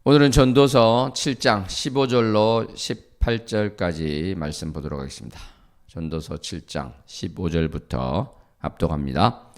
오늘은 전도서 7장 15절로 18절까지 말씀 보도록 하겠습니다. 전도서 7장 15절부터 합독합니다.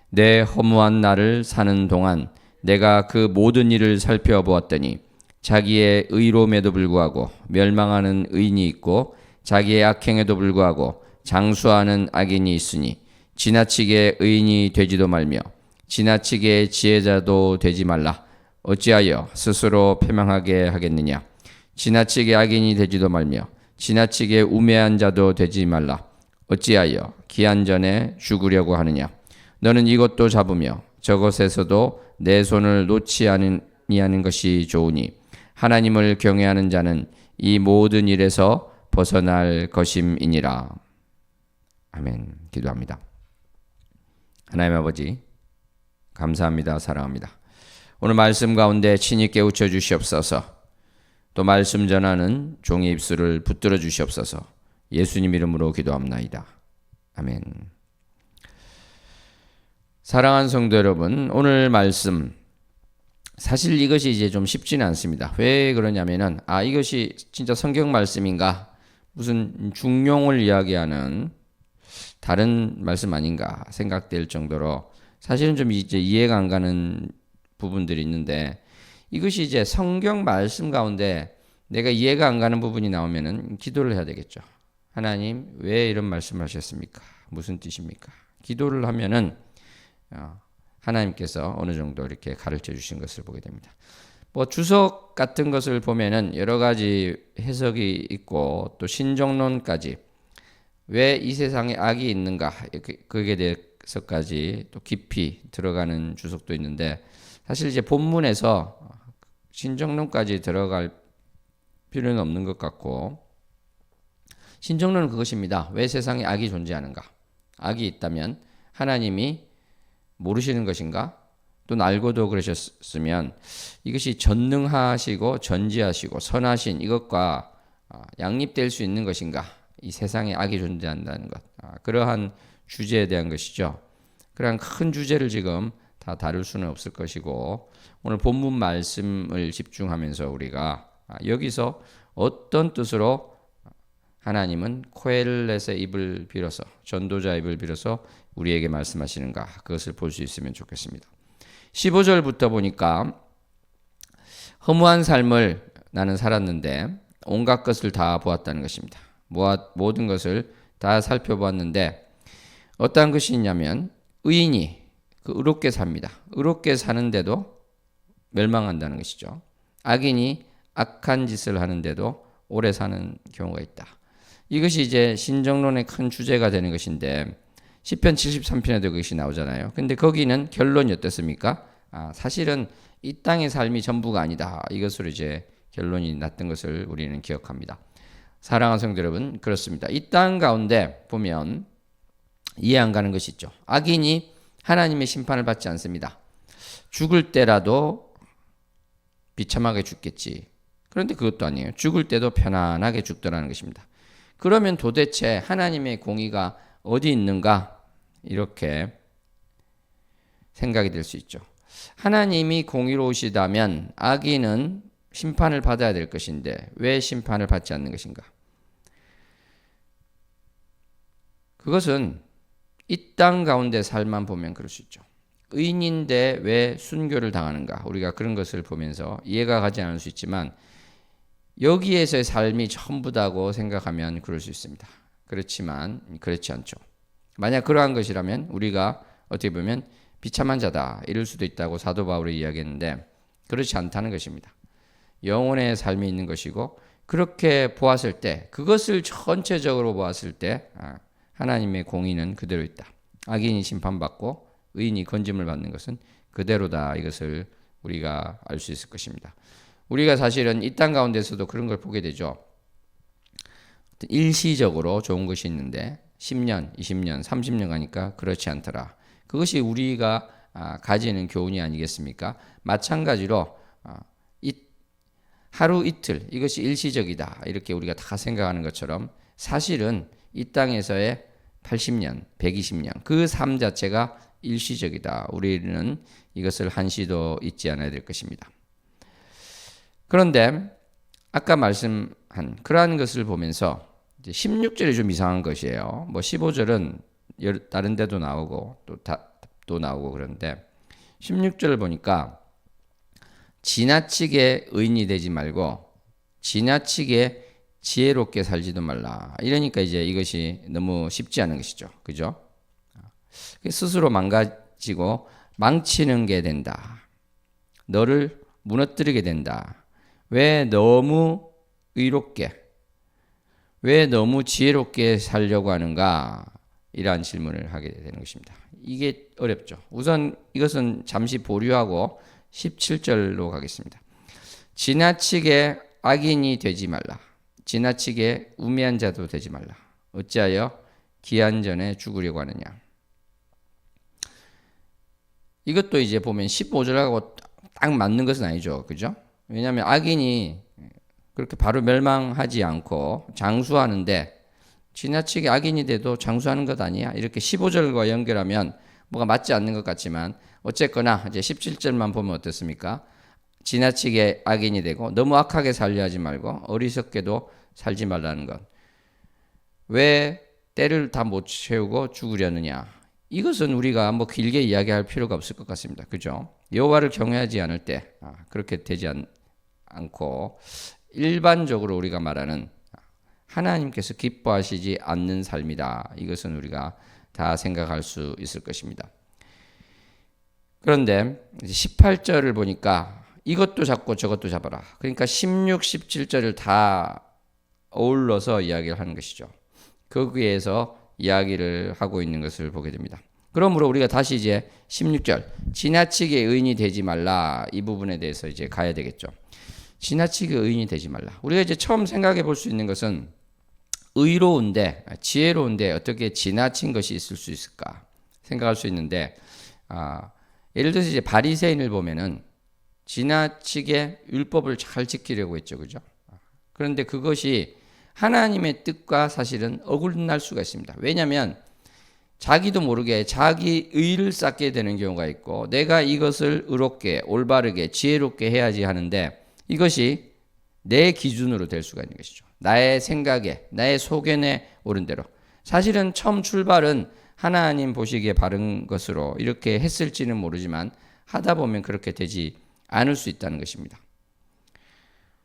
내 허무한 날을 사는 동안 내가 그 모든 일을 살펴보았더니 자기의 의로움에도 불구하고 멸망하는 의인이 있고 자기의 악행에도 불구하고 장수하는 악인이 있으니 지나치게 의인이 되지도 말며 지나치게 지혜자도 되지 말라. 어찌하여 스스로 패망하게 하겠느냐. 지나치게 악인이 되지도 말며 지나치게 우매한 자도 되지 말라. 어찌하여 기한 전에 죽으려고 하느냐. 너는 이것도 잡으며 저것에서도 내 손을 놓지 아니하는 것이 좋으니 하나님을 경외하는 자는 이 모든 일에서 벗어날 것임이니라. 아멘. 기도합니다. 하나님 아버지, 감사합니다. 사랑합니다. 오늘 말씀 가운데 친히 깨우쳐 주시옵소서. 또 말씀 전하는 종의 입술을 붙들어 주시옵소서. 예수님 이름으로 기도합나이다. 아멘. 사랑하는 성도 여러분, 오늘 말씀 사실 이것이 이제 좀 쉽지는 않습니다. 왜 그러냐면은 이것이 진짜 성경 말씀인가? 무슨 중용을 이야기하는 다른 말씀 아닌가 생각될 정도로 사실은 좀 이제 이해가 안 가는 부분들이 있는데, 이것이 이제 성경 말씀 가운데 내가 이해가 안 가는 부분이 나오면은 기도를 해야 되겠죠. 하나님, 왜 이런 말씀하셨습니까? 무슨 뜻입니까? 기도를 하면은 하나님께서 어느 정도 이렇게 가르쳐 주신 것을 보게 됩니다. 뭐 주석 같은 것을 보면은 여러 가지 해석이 있고 또 신정론까지 왜 이 세상에 악이 있는가, 그게 대해서까지 또 깊이 들어가는 주석도 있는데, 사실 이제 본문에서 신정론까지 들어갈 필요는 없는 것 같고, 신정론은 그것입니다. 왜 세상에 악이 존재하는가? 악이 있다면 하나님이 모르시는 것인가? 또 알고도 그러셨으면 이것이 전능하시고 전지하시고 선하신 이것과 양립될 수 있는 것인가? 이 세상에 악이 존재한다는 것, 그러한 주제에 대한 것이죠. 그러한 큰 주제를 지금 다 다룰 수는 없을 것이고, 오늘 본문 말씀을 집중하면서 우리가 여기서 어떤 뜻으로 하나님은 코엘렛의 입을 빌어서, 전도자의 입을 빌어서 우리에게 말씀하시는가, 그것을 볼 수 있으면 좋겠습니다. 15절부터 보니까 허무한 삶을 나는 살았는데 온갖 것을 다 보았다는 것입니다. 모든 것을 다 살펴보았는데 어떠한 것이 있냐면 의인이 의롭게 삽니다. 의롭게 사는데도 멸망한다는 것이죠. 악인이 악한 짓을 하는데도 오래 사는 경우가 있다. 이것이 이제 신정론의 큰 주제가 되는 것인데, 시편 73편에도 그것이 나오잖아요. 근데 거기는 결론이 어떻습니까? 사실은 이 땅의 삶이 전부가 아니다. 이것으로 이제 결론이 났던 것을 우리는 기억합니다. 사랑하는 성도 여러분, 그렇습니다. 이 땅 가운데 보면 이해 안 가는 것이 있죠. 악인이 하나님의 심판을 받지 않습니다. 죽을 때라도 비참하게 죽겠지. 그런데 그것도 아니에요. 죽을 때도 편안하게 죽더라는 것입니다. 그러면 도대체 하나님의 공의가 어디 있는가? 이렇게 생각이 될 수 있죠. 하나님이 공의로우시다면 악인은 심판을 받아야 될 것인데 왜 심판을 받지 않는 것인가? 그것은 이 땅 가운데 삶만 보면 그럴 수 있죠. 의인인데 왜 순교를 당하는가? 우리가 그런 것을 보면서 이해가 가지 않을 수 있지만 여기에서의 삶이 전부다고 생각하면 그럴 수 있습니다. 그렇지만 그렇지 않죠. 만약 그러한 것이라면 우리가 어떻게 보면 비참한 자다 이럴 수도 있다고 사도 바울이 이야기했는데, 그렇지 않다는 것입니다. 영혼의 삶이 있는 것이고, 그렇게 보았을 때, 그것을 전체적으로 보았을 때 하나님의 공의는 그대로 있다. 악인이 심판받고 의인이 건짐을 받는 것은 그대로다. 이것을 우리가 알 수 있을 것입니다. 우리가 사실은 이 땅 가운데서도 그런 걸 보게 되죠. 일시적으로 좋은 것이 있는데 10년, 20년, 30년 가니까 그렇지 않더라. 그것이 우리가 가지는 교훈이 아니겠습니까? 마찬가지로 하루 이틀 이것이 일시적이다 이렇게 우리가 다 생각하는 것처럼 사실은 이 땅에서의 80년, 120년 그 삶 자체가 일시적이다. 우리는 이것을 한시도 잊지 않아야 될 것입니다. 그런데 아까 말씀한 그러한 것을 보면서 이제 16절이 좀 이상한 것이에요. 뭐 15절은 다른 데도 나오고 또 나오고 그런데 16절을 보니까 지나치게 의인이 되지 말고 지나치게 지혜롭게 살지도 말라. 이러니까 이제 이것이 너무 쉽지 않은 것이죠. 그죠? 스스로 망가지고 망치는 게 된다. 너를 무너뜨리게 된다. 왜 너무 의롭게, 왜 너무 지혜롭게 살려고 하는가? 이러한 질문을 하게 되는 것입니다. 이게 어렵죠. 우선 이것은 잠시 보류하고 17절로 가겠습니다. 지나치게 악인이 되지 말라. 지나치게 우매한 자도 되지 말라. 어찌하여 기한 전에 죽으려고 하느냐. 이것도 이제 보면 15절하고 딱 맞는 것은 아니죠. 그죠? 왜냐하면 악인이 그렇게 바로 멸망하지 않고 장수하는데 지나치게 악인이 돼도 장수하는 것 아니야? 이렇게 15절과 연결하면 뭐가 맞지 않는 것 같지만 어쨌거나 이제 17절만 보면 어떻습니까? 지나치게 악인이 되고 너무 악하게 살려 하지 말고 어리석게도 살지 말라는 것. 왜 때를 다 못 채우고 죽으려느냐? 이것은 우리가 뭐 길게 이야기할 필요가 없을 것 같습니다. 그죠? 여호와를 경외하지 않을 때 그렇게 되지 않고 일반적으로 우리가 말하는 하나님께서 기뻐하시지 않는 삶이다. 이것은 우리가 다 생각할 수 있을 것입니다. 그런데 18절을 보니까 이것도 잡고 저것도 잡아라. 그러니까 16, 17절을 다 어울러서 이야기를 하는 것이죠. 거기에서 이야기를 하고 있는 것을 보게 됩니다. 그러므로 우리가 다시 이제 16절 지나치게 의인이 되지 말라 이 부분에 대해서 이제 가야 되겠죠. 지나치게 의인이 되지 말라. 우리가 이제 처음 생각해 볼 수 있는 것은 의로운데 지혜로운데 어떻게 지나친 것이 있을 수 있을까 생각할 수 있는데 예를 들어서 이제 바리새인을 보면은 지나치게 율법을 잘 지키려고 했죠, 그죠? 그런데 그것이 하나님의 뜻과 사실은 어긋날 수가 있습니다. 왜냐하면 자기도 모르게 자기 의를 쌓게 되는 경우가 있고 내가 이것을 의롭게 올바르게 지혜롭게 해야지 하는데 이것이 내 기준으로 될 수가 있는 것이죠. 나의 생각에 나의 소견에 옳은 대로 사실은 처음 출발은 하나님 보시기에 바른 것으로 이렇게 했을지는 모르지만 하다 보면 그렇게 되지 않을 수 있다는 것입니다.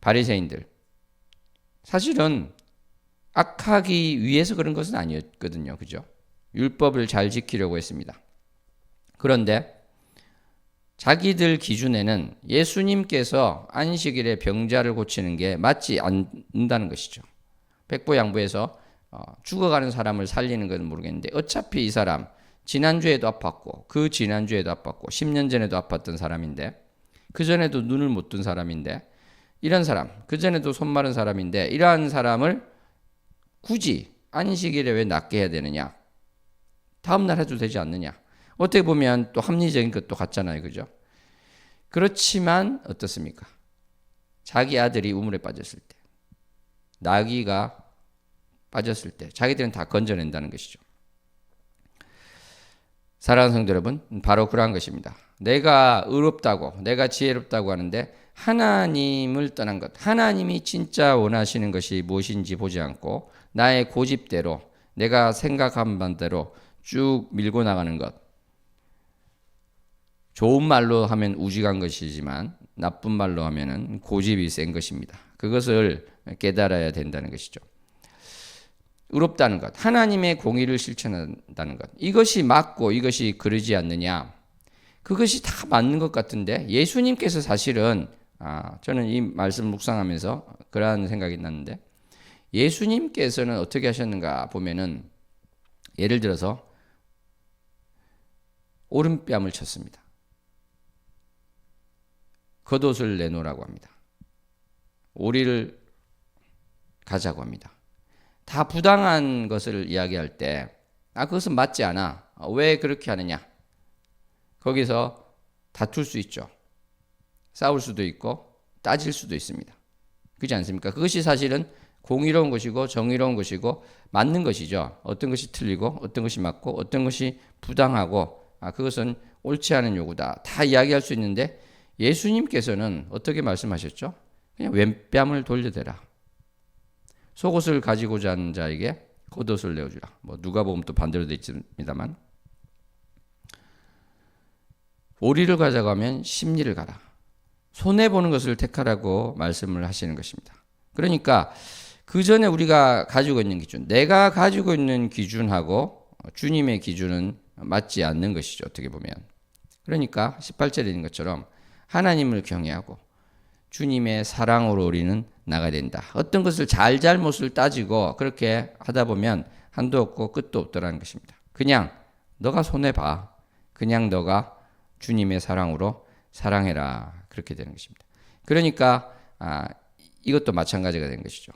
바리새인들 사실은 악하기 위해서 그런 것은 아니었거든요. 그죠? 율법을 잘 지키려고 했습니다. 그런데 자기들 기준에는 예수님께서 안식일에 병자를 고치는 게 맞지 않는다는 것이죠. 백보양보에서 죽어가는 사람을 살리는 건 모르겠는데 어차피 이 사람 지난주에도 아팠고 그 지난주에도 아팠고 10년 전에도 아팠던 사람인데 그전에도 눈을 못 뜬 사람인데 이런 사람 그전에도 손 마른 사람인데 이러한 사람을 굳이 안식일에 왜 낫게 해야 되느냐? 다음날 해도 되지 않느냐? 어떻게 보면 또 합리적인 것도 같잖아요. 그죠? 그렇지만 어떻습니까? 자기 아들이 우물에 빠졌을 때 나귀가 빠졌을 때 자기들은 다 건져낸다는 것이죠. 사랑하는 성도 여러분 바로 그러한 것입니다. 내가 의롭다고 내가 지혜롭다고 하는데 하나님을 떠난 것 하나님이 진짜 원하시는 것이 무엇인지 보지 않고 나의 고집대로 내가 생각한 반대로 쭉 밀고 나가는 것 좋은 말로 하면 우직한 것이지만 나쁜 말로 하면 고집이 센 것입니다. 그것을 깨달아야 된다는 것이죠. 의롭다는 것, 하나님의 공의를 실천한다는 것 이것이 맞고 이것이 그러지 않느냐 그것이 다 맞는 것 같은데 예수님께서 사실은 저는 이 말씀 묵상하면서 그러한 생각이 났는데 예수님께서는 어떻게 하셨는가 보면은 예를 들어서 오른뺨을 쳤습니다. 겉옷을 내놓으라고 합니다. 오리를 가자고 합니다. 다 부당한 것을 이야기할 때 그것은 맞지 않아. 왜 그렇게 하느냐? 거기서 다툴 수 있죠. 싸울 수도 있고 따질 수도 있습니다. 그렇지 않습니까? 그것이 사실은 공의로운 것이고 정의로운 것이고 맞는 것이죠. 어떤 것이 틀리고 어떤 것이 맞고 어떤 것이 부당하고 그것은 옳지 않은 요구다. 다 이야기할 수 있는데 예수님께서는 어떻게 말씀하셨죠? 그냥 왼뺨을 돌려대라. 속옷을 가지고자 하는 자에게 겉옷을 내어주라. 뭐 누가복음 또 반대로 되어 있습니다만, 오리를 가자고 하면 십리를 가라. 손해 보는 것을 택하라고 말씀을 하시는 것입니다. 그러니까 그 전에 우리가 가지고 있는 기준, 내가 가지고 있는 기준하고 주님의 기준은 맞지 않는 것이죠. 어떻게 보면. 그러니까 18절에 있는 것처럼 하나님을 경외하고 주님의 사랑으로 우리는 나가야 된다. 어떤 것을 잘못을 따지고 그렇게 하다 보면 한도 없고 끝도 없더라는 것입니다. 그냥 너가 손해봐. 그냥 너가 주님의 사랑으로 사랑해라. 그렇게 되는 것입니다. 그러니까 이것도 마찬가지가 되는 것이죠.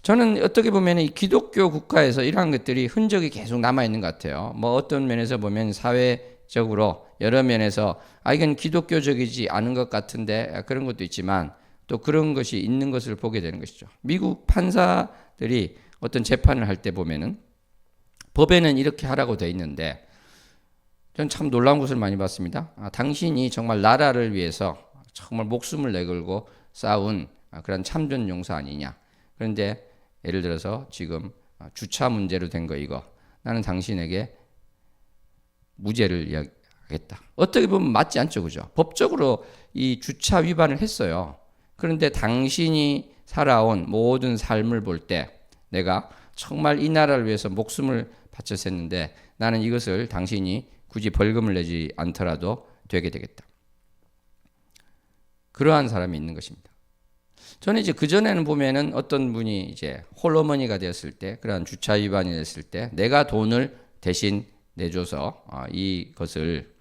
저는 어떻게 보면 이 기독교 국가에서 이러한 것들이 흔적이 계속 남아있는 것 같아요. 뭐 어떤 면에서 보면 사회적으로 여러 면에서 이건 기독교적이지 않은 것 같은데 그런 것도 있지만 또 그런 것이 있는 것을 보게 되는 것이죠. 미국 판사들이 어떤 재판을 할 때 보면은 법에는 이렇게 하라고 돼 있는데 전 참 놀라운 것을 많이 봤습니다. 당신이 정말 나라를 위해서 정말 목숨을 내걸고 싸운 그런 참전 용사 아니냐. 그런데 예를 들어서 지금 주차 문제로 된 거 이거 나는 당신에게 무죄를 이야기하겠다. 어떻게 보면 맞지 않죠, 그죠? 법적으로 이 주차 위반을 했어요. 그런데 당신이 살아온 모든 삶을 볼 때 내가 정말 이 나라를 위해서 목숨을 바쳐서 했는데 나는 이것을 당신이 굳이 벌금을 내지 않더라도 되게 되겠다. 그러한 사람이 있는 것입니다. 저는 이제 그전에는 보면은 어떤 분이 이제 홀어머니가 되었을 때, 그러한 주차 위반이 됐을 때, 내가 돈을 대신 내줘서 이것을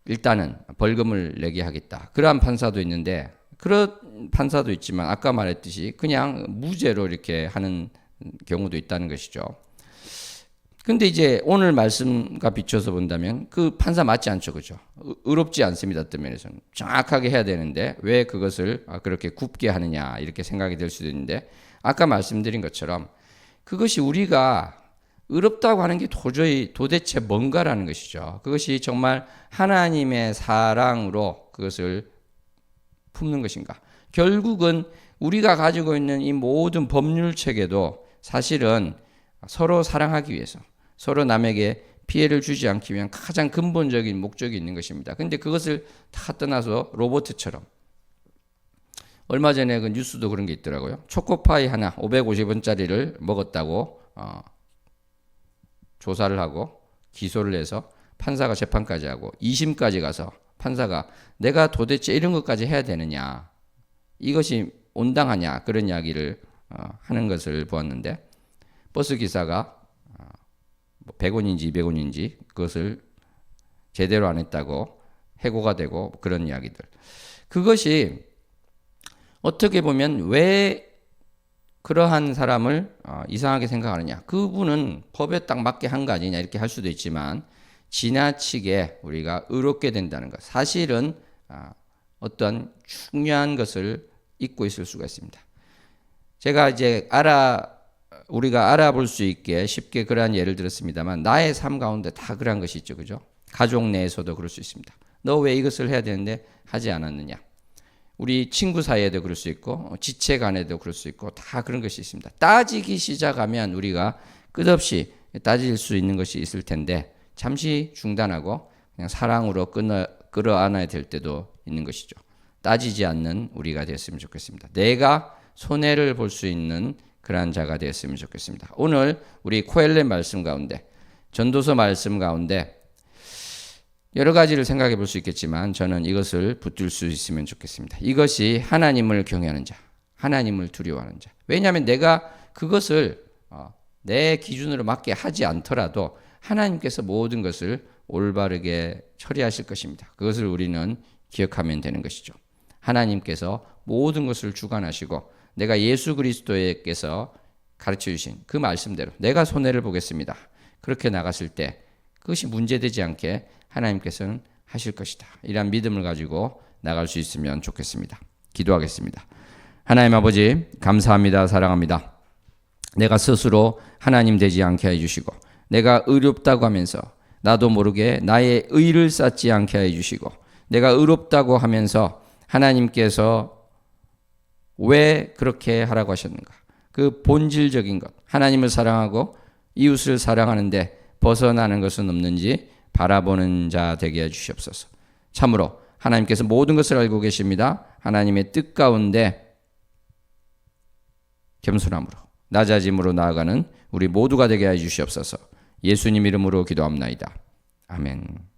일단은 벌금을 내게 하겠다. 그러한 판사도 있는데, 그런 판사도 있지만, 아까 말했듯이 그냥 무죄로 이렇게 하는 경우도 있다는 것이죠. 근데 이제 오늘 말씀과 비춰서 본다면 그 판사 맞지 않죠, 그죠? 의롭지 않습니다. 어떤 면에서는 정확하게 해야 되는데 왜 그것을 그렇게 굽게 하느냐 이렇게 생각이 될 수도 있는데 아까 말씀드린 것처럼 그것이 우리가 의롭다고 하는 게 도대체 뭔가라는 것이죠. 그것이 정말 하나님의 사랑으로 그것을 품는 것인가? 결국은 우리가 가지고 있는 이 모든 법률 체계도 사실은 서로 사랑하기 위해서 서로 남에게 피해를 주지 않기 위한 가장 근본적인 목적이 있는 것입니다. 그런데 그것을 다 떠나서 로봇처럼 얼마 전에 그 뉴스도 그런 게 있더라고요. 초코파이 하나 550원짜리를 먹었다고 조사를 하고 기소를 해서 판사가 재판까지 하고 2심까지 가서 판사가 내가 도대체 이런 것까지 해야 되느냐 이것이 온당하냐 그런 이야기를 하는 것을 보았는데 버스 기사가 100원인지 200원인지 그것을 제대로 안 했다고 해고가 되고 그런 이야기들. 그것이 어떻게 보면 왜 그러한 사람을 이상하게 생각하느냐. 그분은 법에 딱 맞게 한 거 아니냐 이렇게 할 수도 있지만 지나치게 우리가 의롭게 된다는 것. 사실은 어떤 중요한 것을 잊고 있을 수가 있습니다. 제가 이제 우리가 알아볼 수 있게 쉽게 그러한 예를 들었습니다만 나의 삶 가운데 다 그러한 것이 있죠. 그죠? 가족 내에서도 그럴 수 있습니다. 너 왜 이것을 해야 되는데 하지 않았느냐. 우리 친구 사이에도 그럴 수 있고 지체 간에도 그럴 수 있고 다 그런 것이 있습니다. 따지기 시작하면 우리가 끝없이 따질 수 있는 것이 있을 텐데 잠시 중단하고 그냥 사랑으로 끌어안아야 될 때도 있는 것이죠. 따지지 않는 우리가 됐으면 좋겠습니다. 내가 손해를 볼 수 있는 그러한 자가 되었으면 좋겠습니다. 오늘 우리 코엘렛 말씀 가운데 전도서 말씀 가운데 여러 가지를 생각해 볼 수 있겠지만 저는 이것을 붙들 수 있으면 좋겠습니다. 이것이 하나님을 경외하는 자, 하나님을 두려워하는 자. 왜냐하면 내가 그것을 내 기준으로 맞게 하지 않더라도 하나님께서 모든 것을 올바르게 처리하실 것입니다. 그것을 우리는 기억하면 되는 것이죠. 하나님께서 모든 것을 주관하시고 내가 예수 그리스도께서 가르쳐 주신 그 말씀대로 내가 손해를 보겠습니다. 그렇게 나갔을 때 그것이 문제되지 않게 하나님께서는 하실 것이다. 이러한 믿음을 가지고 나갈 수 있으면 좋겠습니다. 기도하겠습니다. 하나님 아버지 감사합니다. 사랑합니다. 내가 스스로 하나님 되지 않게 해주시고 내가 의롭다고 하면서 나도 모르게 나의 의를 쌓지 않게 해주시고 내가 의롭다고 하면서 하나님께서 왜 그렇게 하라고 하셨는가? 그 본질적인 것, 하나님을 사랑하고 이웃을 사랑하는데 벗어나는 것은 없는지 바라보는 자 되게 해주시옵소서. 참으로 하나님께서 모든 것을 알고 계십니다. 하나님의 뜻 가운데 겸손함으로 낮아짐으로 나아가는 우리 모두가 되게 해주시옵소서. 예수님 이름으로 기도합나이다. 아멘.